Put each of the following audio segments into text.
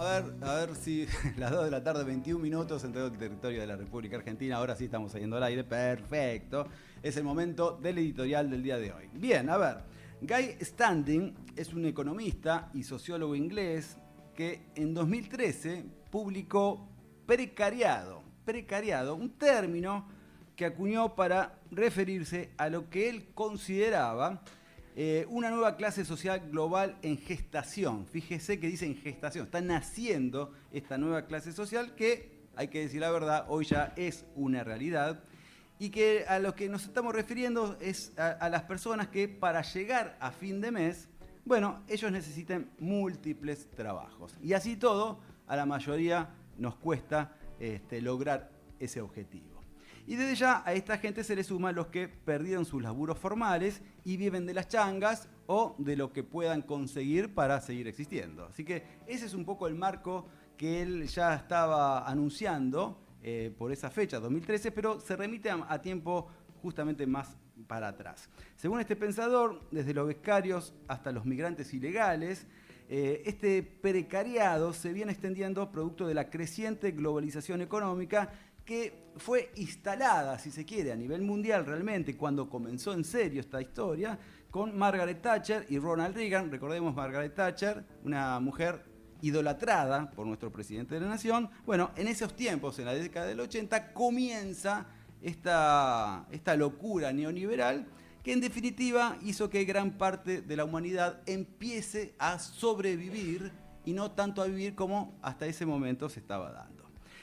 A ver si las 2 de la tarde, 21 minutos en todo el territorio de la República Argentina. Ahora sí estamos saliendo al aire. Perfecto. Es el momento del editorial del día de hoy. Bien, a ver. Guy Standing es un economista y sociólogo inglés que en 2013 publicó Precariado. Precariado, un término que acuñó para referirse a lo que él consideraba una nueva clase social global en gestación. Fíjese que dice en gestación. Está naciendo esta nueva clase social que, hay que decir la verdad, hoy ya es una realidad. Y que a lo que nos estamos refiriendo es a las personas que para llegar a fin de mes, bueno, ellos necesitan múltiples trabajos. Y así todo, a la mayoría nos cuesta lograr ese objetivo. Y desde ya a esta gente se le suman los que perdieron sus laburos formales y viven de las changas o de lo que puedan conseguir para seguir existiendo. Así que ese es un poco el marco que él ya estaba anunciando por esa fecha, 2013, pero se remite a tiempo justamente más para atrás. Según este pensador, desde los becarios hasta los migrantes ilegales, este precariado se viene extendiendo producto de la creciente globalización económica que fue instalada, si se quiere, a nivel mundial realmente cuando comenzó en serio esta historia, con Margaret Thatcher y Ronald Reagan. Recordemos Margaret Thatcher, una mujer idolatrada por nuestro presidente de la nación. Bueno, en esos tiempos, en la década del 80, comienza esta locura neoliberal que en definitiva hizo que gran parte de la humanidad empiece a sobrevivir y no tanto a vivir como hasta ese momento se estaba dando.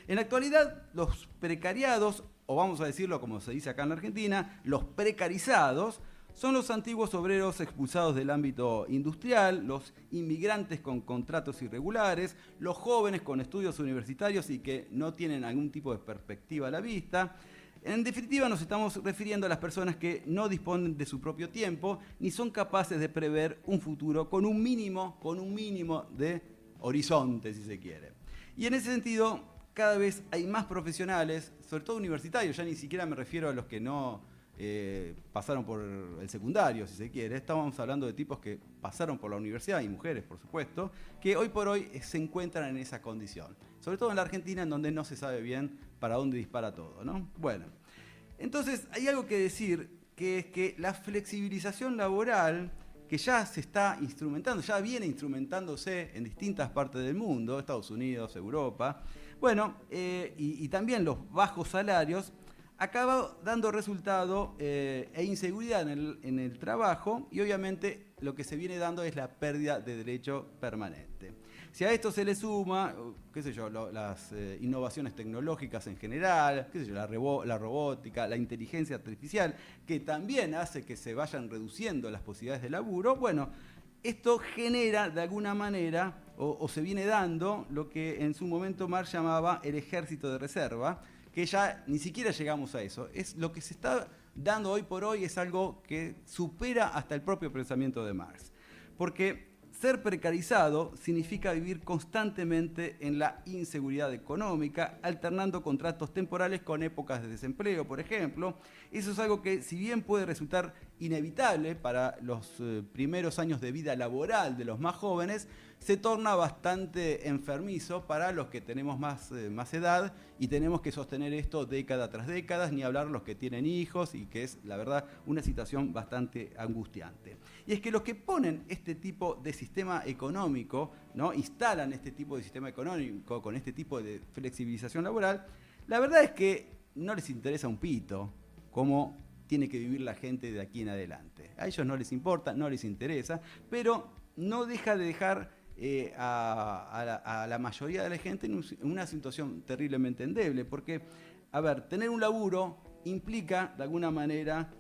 En la actualidad, los precariados, o vamos a decirlo como se dice acá en la Argentina, los precarizados, son los antiguos obreros expulsados del ámbito industrial, los inmigrantes con contratos irregulares, los jóvenes con estudios universitarios y que no tienen algún tipo de perspectiva a la vista. En definitiva, nos estamos refiriendo a las personas que no disponen de su propio tiempo ni son capaces de prever un futuro con un mínimo de horizonte, si se quiere. Y en ese sentido, cada vez hay más profesionales, sobre todo universitarios, ya ni siquiera me refiero a los que no pasaron por el secundario, si se quiere. Estamos hablando de tipos que pasaron por la universidad, y mujeres, por supuesto, que hoy por hoy se encuentran en esa condición. Sobre todo en la Argentina, en donde no se sabe bien para dónde dispara todo, ¿no? Bueno, entonces hay algo que decir, que es que la flexibilización laboral, que ya se está instrumentando, ya viene instrumentándose en distintas partes del mundo, Estados Unidos, Europa, bueno, y también los bajos salarios, acaba dando resultado e inseguridad en el trabajo y obviamente lo que se viene dando es la pérdida de derecho permanente. Si a esto se le suma, qué sé yo, las innovaciones tecnológicas en general, qué sé yo, la robótica, la inteligencia artificial, que también hace que se vayan reduciendo las posibilidades de laburo, bueno, esto genera de alguna manera, o se viene dando, lo que en su momento Marx llamaba el ejército de reserva, que ya ni siquiera llegamos a eso. Es lo que se está dando hoy por hoy es algo que supera hasta el propio pensamiento de Marx. Porque ser precarizado significa vivir constantemente en la inseguridad económica, alternando contratos temporales con épocas de desempleo, por ejemplo. Eso es algo que, si bien puede resultar inevitable para los primeros años de vida laboral de los más jóvenes, se torna bastante enfermizo para los que tenemos más edad y tenemos que sostener esto década tras década, ni hablar los que tienen hijos y que es, la verdad, una situación bastante angustiante. Y es que los que ponen este tipo de sistema económico, ¿no?, instalan este tipo de sistema económico con este tipo de flexibilización laboral, la verdad es que no les interesa un pito cómo tiene que vivir la gente de aquí en adelante. A ellos no les importa, no les interesa, pero no deja de dejar a la mayoría de la gente en una situación terriblemente endeble, porque, a ver, tener un laburo implica, de alguna manera,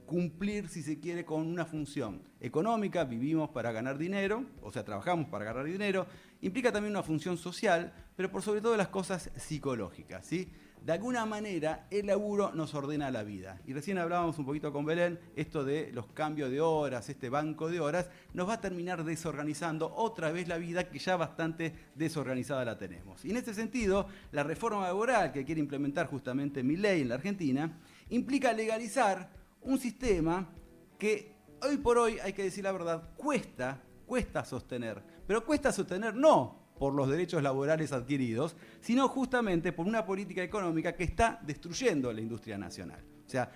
cumplir, si se quiere, con una función económica. Vivimos para ganar dinero, o sea, trabajamos para ganar dinero. Implica también una función social, pero por sobre todo las cosas psicológicas, ¿sí? De alguna manera, el laburo nos ordena la vida. Y recién hablábamos un poquito con Belén, esto de los cambios de horas, este banco de horas, nos va a terminar desorganizando otra vez la vida, que ya bastante desorganizada la tenemos. Y en este sentido, la reforma laboral que quiere implementar justamente Milei en la Argentina, implica legalizar un sistema que hoy por hoy, hay que decir la verdad, cuesta sostener. Pero cuesta sostener no por los derechos laborales adquiridos, sino justamente por una política económica que está destruyendo la industria nacional. O sea,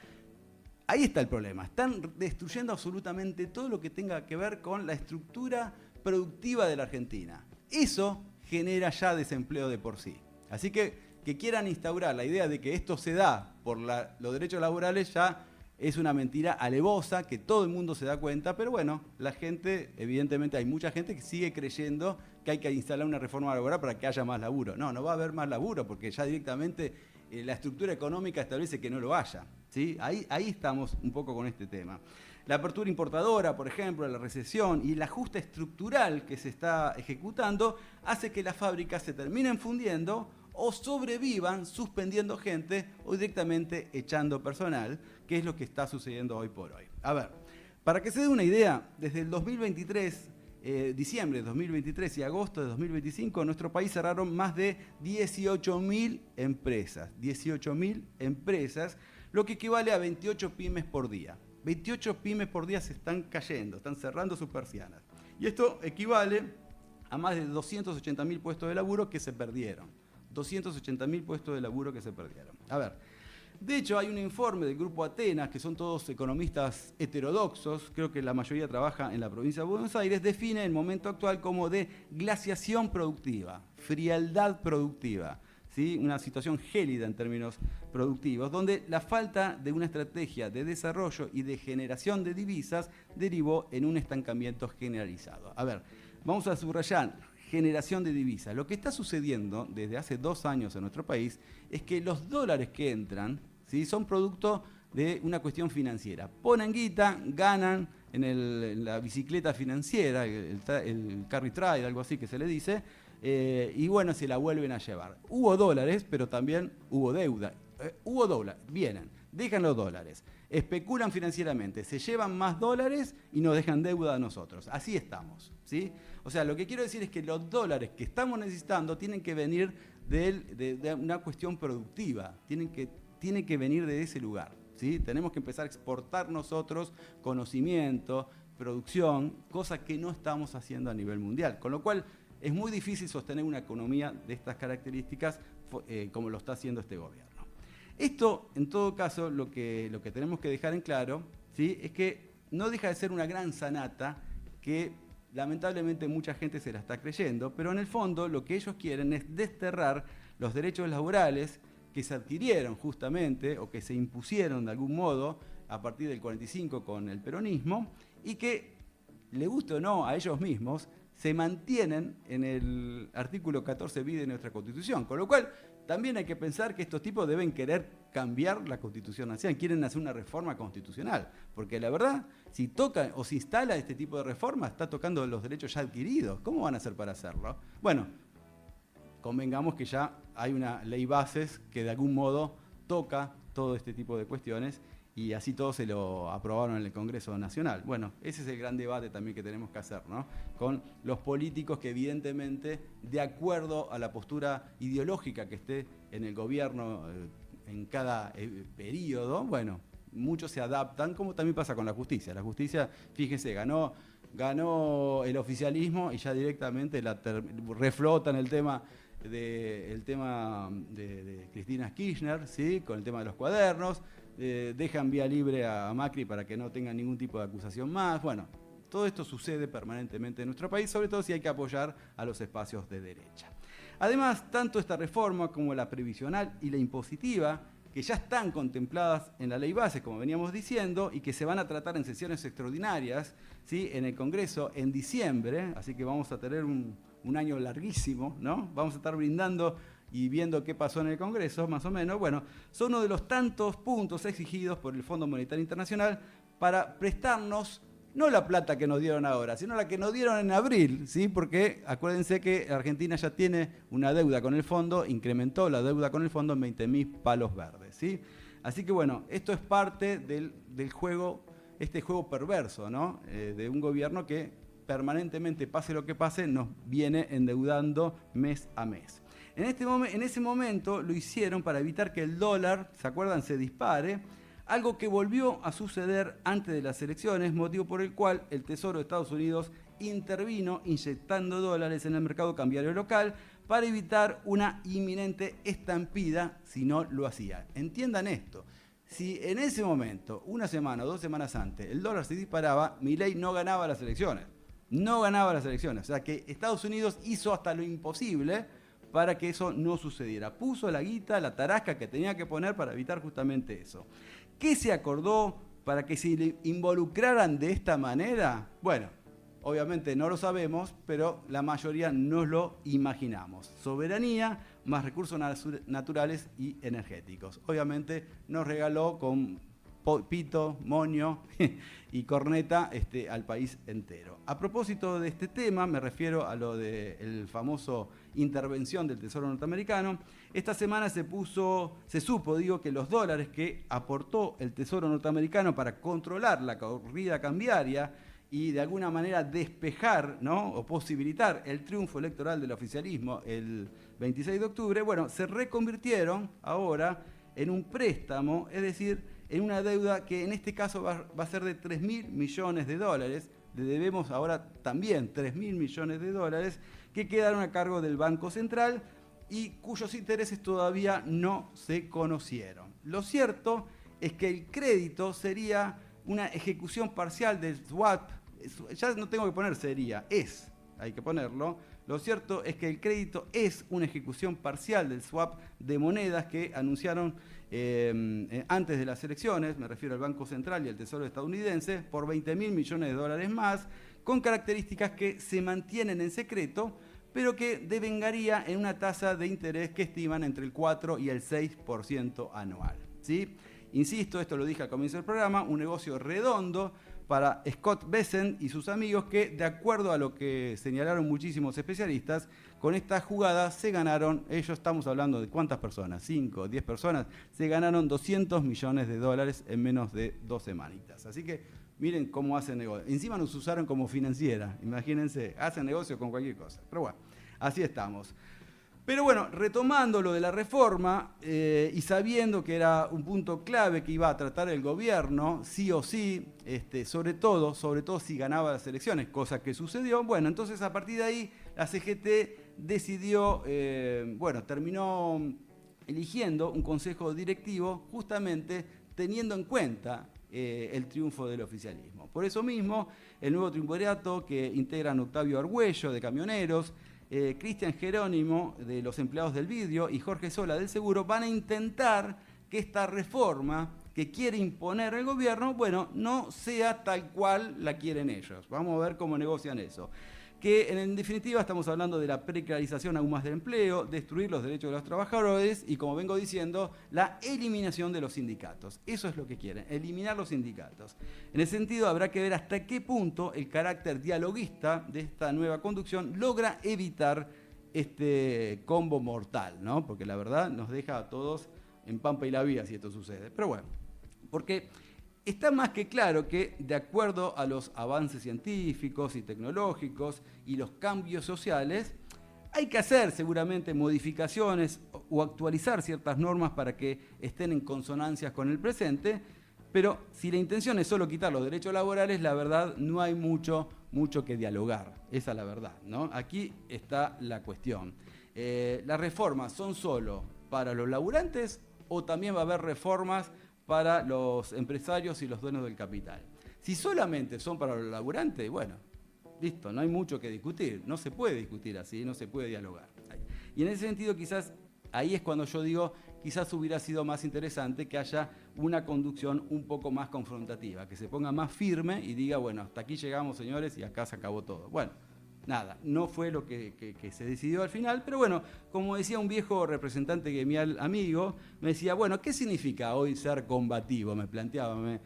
ahí está el problema. Están destruyendo absolutamente todo lo que tenga que ver con la estructura productiva de la Argentina. Eso genera ya desempleo de por sí. Así que quieran instaurar la idea de que esto se da por los derechos laborales ya es una mentira alevosa, que todo el mundo se da cuenta, pero bueno, la gente, evidentemente hay mucha gente que sigue creyendo que hay que instalar una reforma laboral para que haya más laburo. No, no va a haber más laburo porque ya directamente la estructura económica establece que no lo haya, ¿sí? Ahí estamos un poco con este tema. La apertura importadora, por ejemplo, la recesión y el ajuste estructural que se está ejecutando hace que las fábricas se terminen fundiendo o sobrevivan suspendiendo gente o directamente echando personal, que es lo que está sucediendo hoy por hoy. A ver, para que se dé una idea, desde el 2023, diciembre de 2023 y agosto de 2025, en nuestro país cerraron más de 18.000 empresas. 18.000 empresas, lo que equivale a 28 pymes por día. 28 pymes por día se están cayendo, están cerrando sus persianas. Y esto equivale a más de 280.000 puestos de laburo que se perdieron. 280.000 puestos de laburo que se perdieron. A ver, de hecho hay un informe del Grupo Atenas, que son todos economistas heterodoxos, creo que la mayoría trabaja en la provincia de Buenos Aires, define el momento actual como de glaciación productiva, frialdad productiva, ¿sí? Una situación gélida en términos productivos, donde la falta de una estrategia de desarrollo y de generación de divisas derivó en un estancamiento generalizado. A ver, vamos a subrayar. Generación de divisas. Lo que está sucediendo desde hace 2 años en nuestro país es que los dólares que entran, ¿sí?, son producto de una cuestión financiera. Ponen guita, ganan en la bicicleta financiera, el carry trade, algo así que se le dice, y bueno, se la vuelven a llevar. Hubo dólares, pero también hubo deuda. Hubo dólares, vienen, dejan los dólares, especulan financieramente, se llevan más dólares y nos dejan deuda a nosotros. Así estamos, ¿sí? O sea, lo que quiero decir es que los dólares que estamos necesitando tienen que venir de una cuestión productiva, tienen que venir de ese lugar, ¿sí? Tenemos que empezar a exportar nosotros conocimiento, producción, cosa que no estamos haciendo a nivel mundial, con lo cual es muy difícil sostener una economía de estas características como lo está haciendo este gobierno. Esto, en todo caso, lo que tenemos que dejar en claro, ¿sí?, es que no deja de ser una gran sanata que lamentablemente mucha gente se la está creyendo, pero en el fondo lo que ellos quieren es desterrar los derechos laborales que se adquirieron justamente o que se impusieron de algún modo a partir del 45 con el peronismo y que, le guste o no a ellos mismos, se mantienen en el artículo 14 bis de nuestra Constitución, con lo cual también hay que pensar que estos tipos deben querer cambiar la Constitución nacional, quieren hacer una reforma constitucional, porque la verdad, si toca o se instala este tipo de reforma, está tocando los derechos ya adquiridos. ¿Cómo van a hacer para hacerlo? Bueno, convengamos que ya hay una ley bases que de algún modo toca todo este tipo de cuestiones y así todo se lo aprobaron en el Congreso Nacional. Bueno, ese es el gran debate también que tenemos que hacer, ¿no?, con los políticos que evidentemente, de acuerdo a la postura ideológica que esté en el gobierno en cada periodo, bueno, muchos se adaptan, como también pasa con la justicia. La justicia, fíjese, ganó el oficialismo y ya directamente reflotan el tema de Cristina Kirchner, ¿sí?, con el tema de los cuadernos. Dejan vía libre a Macri para que no tenga ningún tipo de acusación más. Bueno, todo esto sucede permanentemente en nuestro país, sobre todo si hay que apoyar a los espacios de derecha. Además, tanto esta reforma como la previsional y la impositiva, que ya están contempladas en la ley base, como veníamos diciendo, y que se van a tratar en sesiones extraordinarias, ¿sí?, en el Congreso en diciembre, así que vamos a tener un año larguísimo, ¿no? Vamos a estar brindando y viendo qué pasó en el Congreso, más o menos. Bueno, son uno de los tantos puntos exigidos por el Fondo Monetario Internacional para prestarnos no la plata que nos dieron ahora, sino la que nos dieron en abril, ¿sí? Porque acuérdense que Argentina ya tiene una deuda con el fondo, incrementó la deuda con el fondo en 20.000 palos verdes, ¿sí? Así que bueno, esto es parte del juego, este juego perverso, ¿no? De un gobierno que permanentemente, pase lo que pase, nos viene endeudando mes a mes. En ese momento lo hicieron para evitar que el dólar, ¿se acuerdan?, se dispare, algo que volvió a suceder antes de las elecciones, motivo por el cual el Tesoro de Estados Unidos intervino inyectando dólares en el mercado cambiario local para evitar una inminente estampida si no lo hacía. Entiendan esto. Si en ese momento, una semana o 2 semanas antes, el dólar se disparaba, Milei no ganaba las elecciones. No ganaba las elecciones. O sea que Estados Unidos hizo hasta lo imposible para que eso no sucediera. Puso la guita, la tarasca que tenía que poner para evitar justamente eso. ¿Qué se acordó para que se involucraran de esta manera? Bueno, obviamente no lo sabemos, pero la mayoría nos lo imaginamos. Soberanía más recursos naturales y energéticos. Obviamente nos regaló con pito, moño y corneta al país entero. A propósito de este tema, me refiero a lo del famoso intervención del Tesoro norteamericano. Esta semana se supo, que los dólares que aportó el Tesoro norteamericano para controlar la corrida cambiaria y de alguna manera despejar, ¿no?, o posibilitar el triunfo electoral del oficialismo el 26 de octubre, bueno, se reconvirtieron ahora en un préstamo, es decir, en una deuda que en este caso va a ser de 3.000 millones de dólares. Le debemos ahora también 3.000 millones de dólares que quedaron a cargo del Banco Central y cuyos intereses todavía no se conocieron. Lo cierto es que el crédito sería una ejecución parcial del swap. Ya no tengo que poner sería, hay que ponerlo. Lo cierto es que el crédito es una ejecución parcial del swap de monedas que anunciaron antes de las elecciones, me refiero al Banco Central y al Tesoro estadounidense, por 20.000 millones de dólares más, con características que se mantienen en secreto, pero que devengaría en una tasa de interés que estiman entre el 4 y el 6% anual. ¿Sí? Insisto, esto lo dije al comienzo del programa, un negocio redondo para Scott Bessent y sus amigos que, de acuerdo a lo que señalaron muchísimos especialistas, con esta jugada se ganaron, estamos hablando de cuántas personas, 5, 10 personas, se ganaron 200 millones de dólares en menos de 2 semanitas. Así que miren cómo hacen negocio. Encima nos usaron como financiera, imagínense, hacen negocio con cualquier cosa. Pero bueno, así estamos. Pero bueno, retomando lo de la reforma y sabiendo que era un punto clave que iba a tratar el gobierno, sí o sí, sobre todo si ganaba las elecciones, cosa que sucedió, bueno, entonces a partir de ahí la CGT decidió, terminó eligiendo un consejo directivo justamente teniendo en cuenta el triunfo del oficialismo. Por eso mismo, el nuevo triunvirato que integran Octavio Argüello de Camioneros, Cristian Jerónimo de los empleados del vidrio y Jorge Sola del seguro van a intentar que esta reforma que quiere imponer el gobierno, no sea tal cual la quieren ellos. Vamos a ver cómo negocian eso. Que en definitiva estamos hablando de la precarización aún más del empleo, destruir los derechos de los trabajadores y, como vengo diciendo, la eliminación de los sindicatos. Eso es lo que quieren, eliminar los sindicatos. En ese sentido habrá que ver hasta qué punto el carácter dialoguista de esta nueva conducción logra evitar este combo mortal, ¿no? Porque la verdad nos deja a todos en pampa y la vía si esto sucede. Pero bueno, porque está más que claro que, de acuerdo a los avances científicos y tecnológicos y los cambios sociales, hay que hacer seguramente modificaciones o actualizar ciertas normas para que estén en consonancia con el presente, pero si la intención es solo quitar los derechos laborales, la verdad no hay mucho que dialogar. Esa es la verdad, ¿no? Aquí está la cuestión. ¿Las reformas son solo para los laburantes o también va a haber reformas para los empresarios y los dueños del capital? Si solamente son para los laburantes, bueno, listo, no hay mucho que discutir, no se puede discutir así, no se puede dialogar. Y en ese sentido quizás ahí es cuando yo digo, quizás hubiera sido más interesante que haya una conducción un poco más confrontativa, que se ponga más firme y diga, bueno, hasta aquí llegamos, señores, y acá se acabó todo. Bueno, nada, no fue lo que se decidió al final, pero bueno, como decía un viejo representante gremial amigo, me decía, bueno, ¿qué significa hoy ser combativo? Me planteaba,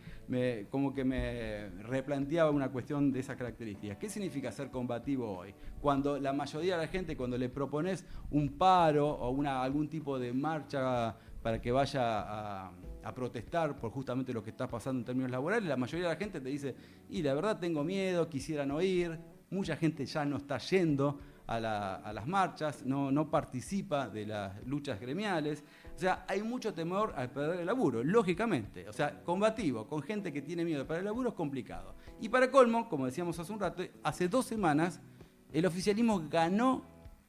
como que me replanteaba una cuestión de esas características. ¿Qué significa ser combativo hoy? Cuando la mayoría de la gente, cuando le propones un paro o algún tipo de marcha para que vaya a protestar por justamente lo que está pasando en términos laborales, la mayoría de la gente te dice, y la verdad tengo miedo, quisiera no ir. Mucha gente ya no está yendo a las marchas, no participa de las luchas gremiales. O sea, hay mucho temor al perder el laburo, lógicamente. O sea, combativo, con gente que tiene miedo de perder el laburo es complicado. Y para colmo, como decíamos hace un rato, hace 2 semanas el oficialismo ganó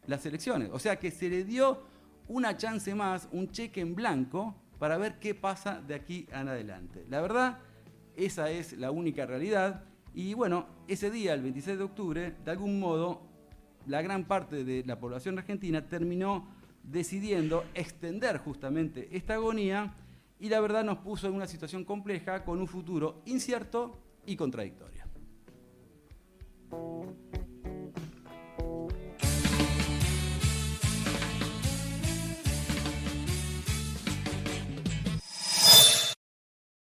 las elecciones. O sea que se le dio una chance más, un cheque en blanco, para ver qué pasa de aquí en adelante. La verdad, esa es la única realidad. Y bueno, ese día, el 26 de octubre, de algún modo, la gran parte de la población argentina terminó decidiendo extender justamente esta agonía y la verdad nos puso en una situación compleja con un futuro incierto y contradictorio.